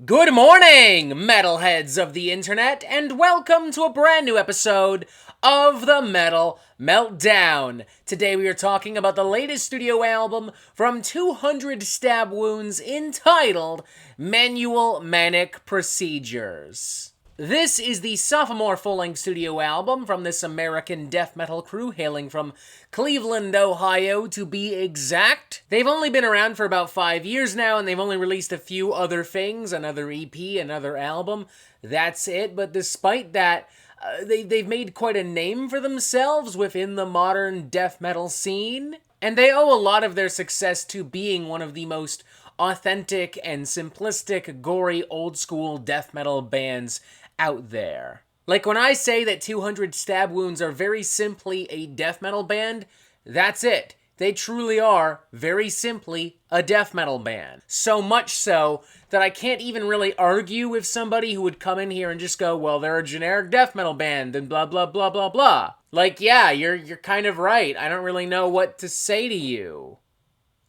Good morning, metalheads of the internet, and welcome to a brand new episode of the Metal Meltdown. Today we are talking about the latest studio album from 200 Stab Wounds entitled Manual Manic Procedures. This is the sophomore full-length studio album from this American death metal crew hailing from Cleveland, Ohio, to be exact. They've only been around for about 5 years now, and they've only released a few other things, another EP, another album. That's it, but despite that, they've made quite a name for themselves within the modern death metal scene, and they owe a lot of their success to being one of the most authentic and simplistic, gory, old-school death metal bands out there. Like when I say that 200 Stab Wounds are very simply a death metal band, that's it. They truly are, very simply, a death metal band. So much so that I can't even really argue with somebody who would come in here and just go, well, they're a generic death metal band and blah, blah, blah, blah, blah. Like, yeah, you're kind of right. I don't really know what to say to you.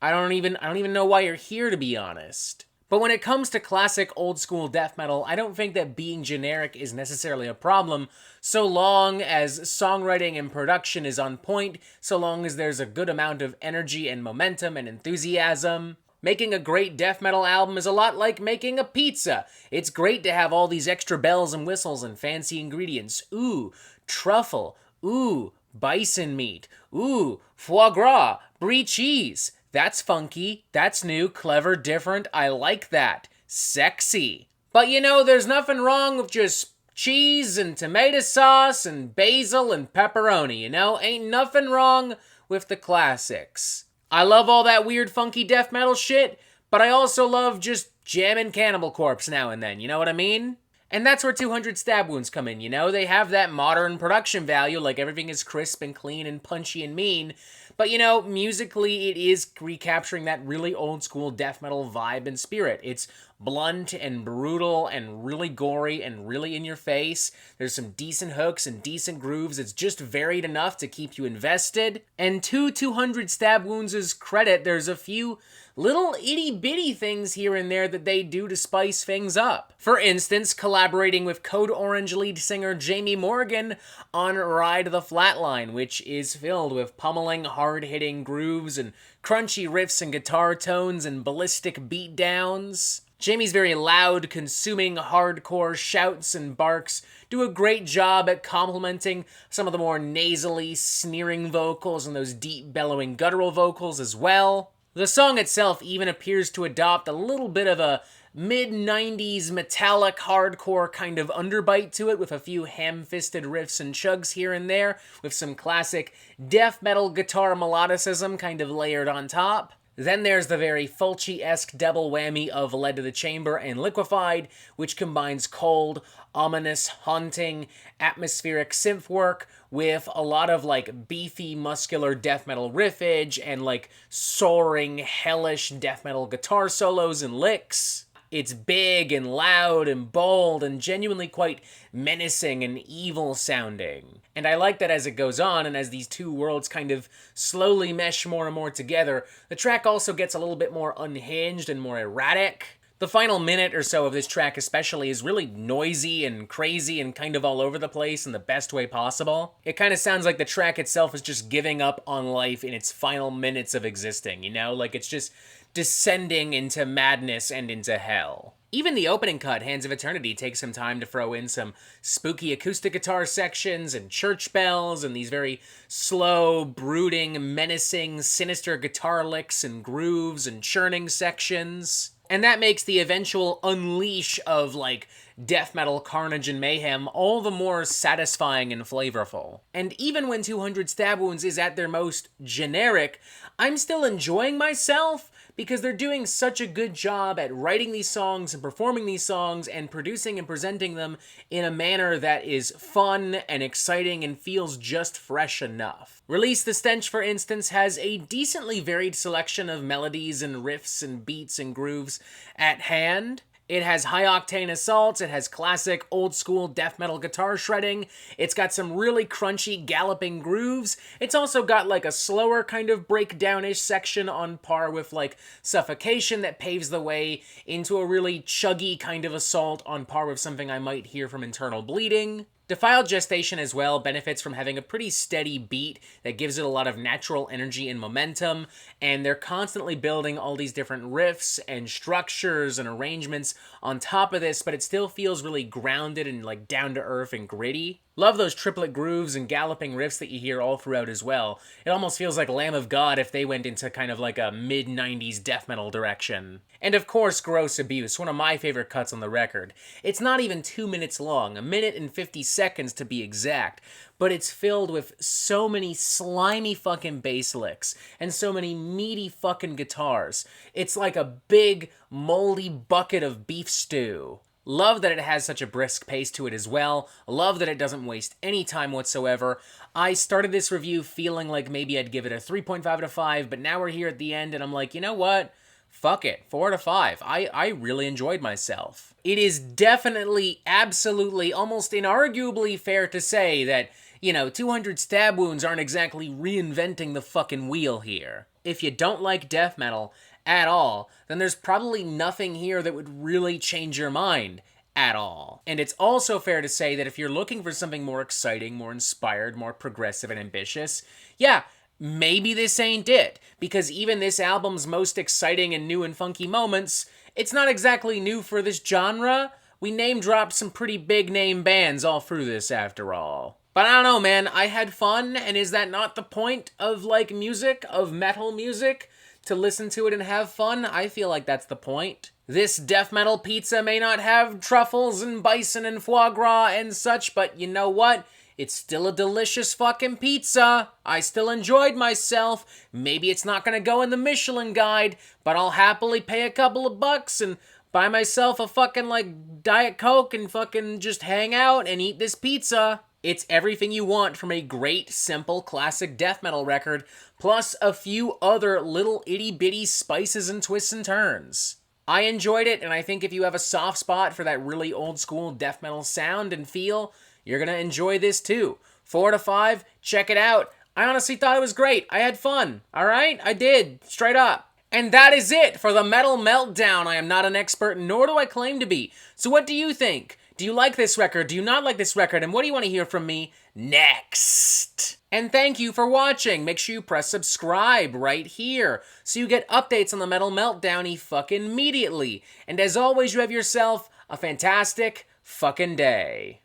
I don't even know why you're here, to be honest. But when it comes to classic old-school death metal, I don't think that being generic is necessarily a problem, so long as songwriting and production is on point, so long as there's a good amount of energy and momentum and enthusiasm. Making a great death metal album is a lot like making a pizza. It's great to have all these extra bells and whistles and fancy ingredients. Ooh, truffle. Ooh, bison meat. Ooh, foie gras. Brie cheese. That's funky, that's new, clever, different, I like that. Sexy. But you know, there's nothing wrong with just cheese and tomato sauce and basil and pepperoni, you know? Ain't nothing wrong with the classics. I love all that weird funky death metal shit, but I also love just jamming Cannibal Corpse now and then, you know what I mean? And that's where 200 Stab Wounds come in, you know? They have that modern production value, like everything is crisp and clean and punchy and mean. But, you know, musically, it is recapturing that really old-school death metal vibe and spirit. It's blunt and brutal and really gory and really in your face. There's some decent hooks and decent grooves. It's just varied enough to keep you invested. And to 200 Stab Wounds' credit, there's a few little itty-bitty things here and there that they do to spice things up. For instance, collaborating with Code Orange lead singer Jamie Morgan on Ride the Flatline, which is filled with pummeling, hard-hitting grooves and crunchy riffs and guitar tones and ballistic beatdowns. Jamie's very loud, consuming, hardcore shouts and barks do a great job at complementing some of the more nasally, sneering vocals and those deep, bellowing, guttural vocals as well. The song itself even appears to adopt a little bit of a mid-90s metallic hardcore kind of underbite to it, with a few ham-fisted riffs and chugs here and there, with some classic death metal guitar melodicism kind of layered on top. Then there's the very Fulci-esque double whammy of Led to the Chamber and Liquefied, which combines cold, ominous, haunting, atmospheric synth work with a lot of like beefy, muscular death metal riffage and like soaring, hellish death metal guitar solos and licks. It's big and loud and bold and genuinely quite menacing and evil sounding. And I like that as it goes on, and as these two worlds kind of slowly mesh more and more together, the track also gets a little bit more unhinged and more erratic. The final minute or so of this track especially is really noisy and crazy and kind of all over the place in the best way possible. It kind of sounds like the track itself is just giving up on life in its final minutes of existing, you know? Like it's just descending into madness and into hell. Even the opening cut, Hands of Eternity, takes some time to throw in some spooky acoustic guitar sections and church bells and these very slow, brooding, menacing, sinister guitar licks and grooves and churning sections. And that makes the eventual unleash of, like, death metal carnage and mayhem all the more satisfying and flavorful. And even when 200 Stab Wounds is at their most generic, I'm still enjoying myself because they're doing such a good job at writing these songs and performing these songs and producing and presenting them in a manner that is fun and exciting and feels just fresh enough. Release the Stench, for instance, has a decently varied selection of melodies and riffs and beats and grooves at hand. It has high-octane assaults, it has classic old-school death metal guitar shredding, it's got some really crunchy galloping grooves, it's also got like a slower kind of breakdown-ish section on par with like Suffocation that paves the way into a really chuggy kind of assault on par with something I might hear from Internal Bleeding. Defiled Gestation as well benefits from having a pretty steady beat that gives it a lot of natural energy and momentum, and they're constantly building all these different riffs and structures and arrangements on top of this, but it still feels really grounded and like down to earth and gritty. Love those triplet grooves and galloping riffs that you hear all throughout as well. It almost feels like Lamb of God if they went into kind of like a mid-90s death metal direction. And of course, Gross Abuse, one of my favorite cuts on the record. It's not even 2 minutes long, 1 minute and 50 seconds to be exact, but it's filled with so many slimy fucking bass licks and so many meaty fucking guitars. It's like a big, moldy bucket of beef stew. Love that it has such a brisk pace to it as well. Love that it doesn't waste any time whatsoever. I started this review feeling like maybe I'd give it a 3.5 out of 5, but now we're here at the end and I'm like, you know what? Fuck it, 4 out of 5. I really enjoyed myself. It is definitely, absolutely, almost inarguably fair to say that, 200 stab wounds aren't exactly reinventing the fucking wheel here. If you don't like death metal at all, then there's probably nothing here that would really change your mind at all. And it's also fair to say that if you're looking for something more exciting, more inspired, more progressive and ambitious, yeah, maybe this ain't it, because even this album's most exciting and new and funky moments, it's not exactly new for this genre. We name-dropped some pretty big-name bands all through this, after all. But I don't know, man, I had fun, and is that not the point of, music, of metal music? To listen to it and have fun? I feel like that's the point. This death metal pizza may not have truffles and bison and foie gras and such, but you know what? It's still a delicious fucking pizza. I still enjoyed myself. Maybe it's not gonna go in the Michelin guide, but I'll happily pay a couple of bucks and buy myself a fucking Diet Coke and fucking just hang out and eat this pizza. It's everything you want from a great, simple, classic death metal record, plus a few other little itty-bitty spices and twists and turns. I enjoyed it, and I think if you have a soft spot for that really old-school death metal sound and feel, you're gonna enjoy this too. 4 out of 5, check it out. I honestly thought it was great. I had fun, alright? I did, straight up. And that is it for the Metal Meltdown. I am not an expert, nor do I claim to be. So what do you think? Do you like this record? Do you not like this record? And what do you want to hear from me next? And thank you for watching. Make sure you press subscribe right here so you get updates on the Metal Meltdown fucking immediately. And as always, you have yourself a fantastic fucking day.